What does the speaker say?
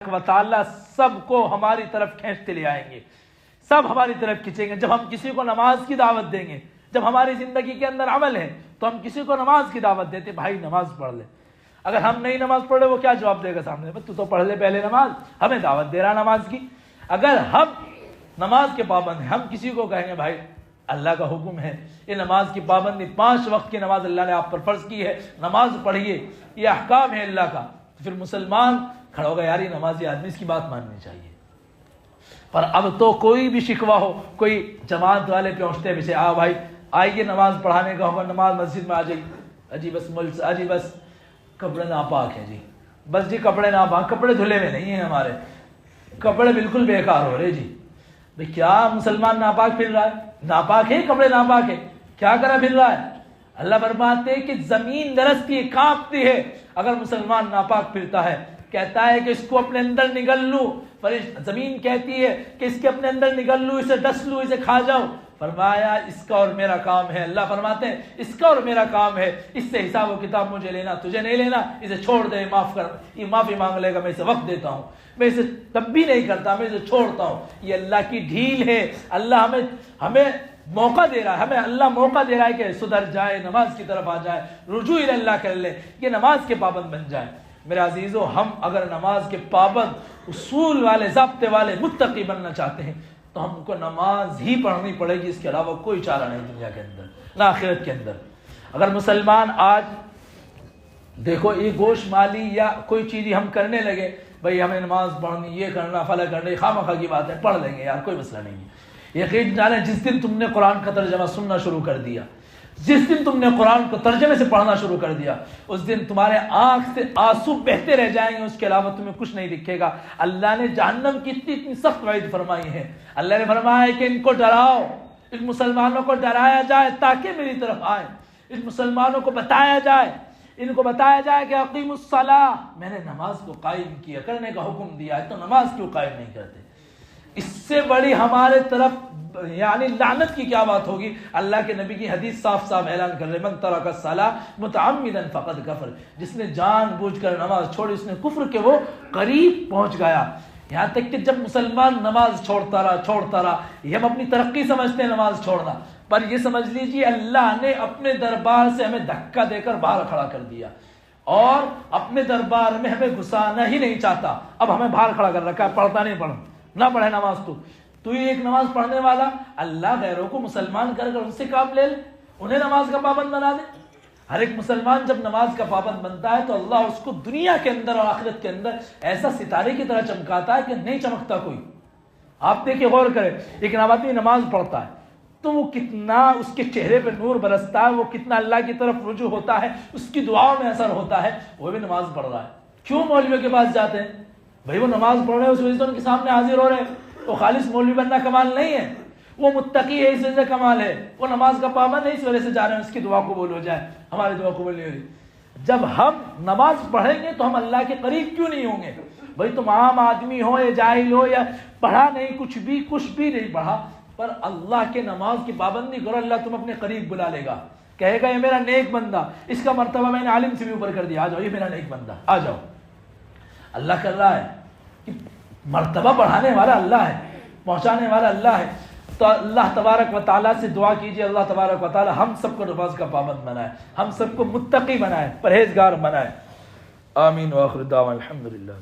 व ताला सबको हमारी तरफ खींचते ले आएंगे, सब हमारी तरफ खींचेंगे। जब हम किसी को नमाज की दावत देंगे, जब हमारी जिंदगी के अंदर अमल है तो हम किसी को नमाज की दावत देते, भाई नमाज पढ़ ले। अगर हम नहीं नमाज पढ़े वो क्या जवाब देगा सामने, तू तो पढ़ ले पहले नमाज, हमें दावत दे रहा नमाज की। अगर हम नमाज के पाबंद हैं, हम किसी को कहेंगे भाई अल्लाह का हुक्म है, ये नमाज की पाबंदी 5 वक्त की नमाज अल्लाह ने आप पर फर्ज की है, नमाज पढ़िए, ये अहकाम है अल्लाह का, तो फिर मुसलमान खड़ा होगा, यार ये नमाजी आदमी, इसकी बात माननी चाहिए। पर अब तो कोई भी शिकवा हो, कोई जमात वाले पहुंचते पीछे, आ भाई आइए नमाज पढ़ाने का होगा, नमाज मस्जिद में आ जाइए, अजी बस मुल्क अजी बस कपड़े नापाक है जी, बस जी कपड़े नापाक, कपड़े धुले में नहीं है हमारे, कपड़े बिल्कुल बेकार हो रहे जी। भाई क्या मुसलमान नापाक फिर रहा है? नापाक है, कपड़े नापाक है, क्या करा फिर रहा है? अल्लाह फरमाते कि जमीन दरसती है, कांपती है अगर मुसलमान नापाक फिरता है। कहता है कि इसको अपने अंदर निगल लूं, जमीन कहती है कि इसके अपने अंदर निगल लूं, इसे डस लूं, इसे खा जाओ। फरमाया इसका और मेरा काम है, अल्लाह फरमाते हैं इसका और मेरा काम है, इससे हिसाब व किताब मुझे लेना, तुझे नहीं लेना, इसे छोड़ दे, माफ कर, ये माफी मांग लेगा, मैं इसे वक्त देता हूँ, मैं इसे तब भी नहीं करता, मैं इसे छोड़ता हूँ। ये अल्लाह की ढील है, अल्लाह हमें मौका दे रहा है, हमें अल्लाह मौका दे रहा है कि सुधर जाए, नमाज की तरफ आ जाए, रुजू इल्लाह कर ले, ये नमाज के पाबंद बन जाए। मेरे अजीजों, हम अगर नमाज के पाबंद, उसूल वाले, ज़ाब्ते वाले, मुत्तकी बनना चाहते हैं तो हमको नमाज ही पढ़नी पड़ेगी, इसके अलावा कोई चारा नहीं दुनिया के अंदर ना आखिरत के अंदर। अगर मुसलमान आज देखो ये गोश माली या कोई चीज़ हम करने लगे, भाई हमें नमाज पढ़नी, ये करना, फला करना, खामखा की बात है, पढ़ लेंगे यार, कोई मसला नहीं है। यकीन जाने जिस दिन तुमने कुरान का तर्जमा सुनना शुरू कर दिया, जिस दिन तुमने कुरान को तर्जमे से पढ़ना शुरू कर दिया, उस दिन तुम्हारे आंख से आंसू बहते रह जाएंगे, उसके अलावा तुम्हें कुछ नहीं दिखेगा। अल्लाह ने जहन्नम की इतनी सख्त वईद फरमाई है। अल्लाह ने फरमाया है कि इनको डराओ, इन मुसलमानों को डराया जाए ताकि मेरी तरफ आए, इन मुसलमानों को बताया जाए, इनको बताया जाए कि अकीमुस्सलाह, मैंने नमाज को कायम किया, करने का हुक्म दिया है, तो नमाज क्यों कायम नहीं करते? इससे बड़ी हमारे तरफ यानी लानत की क्या बात होगी? अल्लाह के नबी की हदीस साफ साफ ऐलान कर रहे, मन तरका सलाह मुतअम्मिदन फक़द कफ़र, जिसने जानबूझकर नमाज छोड़ी उसने कुफ्र के वो करीब पहुंच गया। यहाँ तक कि जब मुसलमान नमाज छोड़ता रहा, ये हम अपनी तरक्की समझते हैं नमाज छोड़ना, पर ये समझ लीजिए अल्लाह ने अपने दरबार से हमें धक्का देकर बाहर खड़ा कर दिया और अपने दरबार में हमें घुसाना ही नहीं चाहता। अब हमें बाहर खड़ा कर रखा है, पढ़ता नहीं, पढ़ो ना पढ़े नमाज, तू ही एक नमाज पढ़ने वाला, अल्लाह गैरों को मुसलमान कर उनसे काम ले, उन्हें नमाज का पाबंद बना दे। हर एक मुसलमान जब नमाज का पाबंद बनता है तो अल्लाह उसको दुनिया के अंदर और आखिरत के अंदर ऐसा सितारे की तरह चमकाता है कि नहीं चमकता कोई। आप देखिए, गौर करें, एक आदमी नमाज पढ़ता है तो वो कितना उसके चेहरे पे नूर बरसता है, वो कितना अल्लाह की तरफ रुजू होता है, उसकी दुआओं में असर होता है, वो भी नमाज पढ़ रहा है। क्यों मौलवियों के पास जाते हैं? भाई वो नमाज पढ़ रहे हैं, उस वजह से उनके सामने हाजिर हो रहे हैं। वो खालिस मौलवी बनना कमाल नहीं है, वो मुत्तकी है, इस वजह से कमाल है। वो नमाज का पाबंद है, इस वजह से जा रहे हैं, उसकी दुआ कबूल हो जाए, हमारी दुआ कबूल नहीं होगी। जब हम नमाज पढ़ेंगे तो हम अल्लाह के करीब क्यों नहीं होंगे? भाई तुम आम आदमी हो या जाहिल हो या पढ़ा नहीं, कुछ भी नहीं पढ़ा, पर अल्लाह के नमाज की पाबंदी करो, अल्लाह तुम अपने करीब बुला लेगा, कहेगा ये मेरा नेक बंदा, इसका मर्तबा मैंने आलिम से भी ऊपर कर दिया, आ जाओ, ये मेरा नेक बंदा, आ जाओ। अल्लाह कर रहा है कि मर्तबा बढ़ाने वाला अल्लाह है, पहुंचाने वाला अल्लाह है। तो अल्लाह तबारक व तआला से दुआ कीजिए, अल्लाह तबारक व तआला हम सबको नमाज का पाबंद बनाए, हम सबको मुत्तकी बनाए, परहेजगार बनाए। आमीन व आखिर दावा अल्हम्दुलिल्लाह।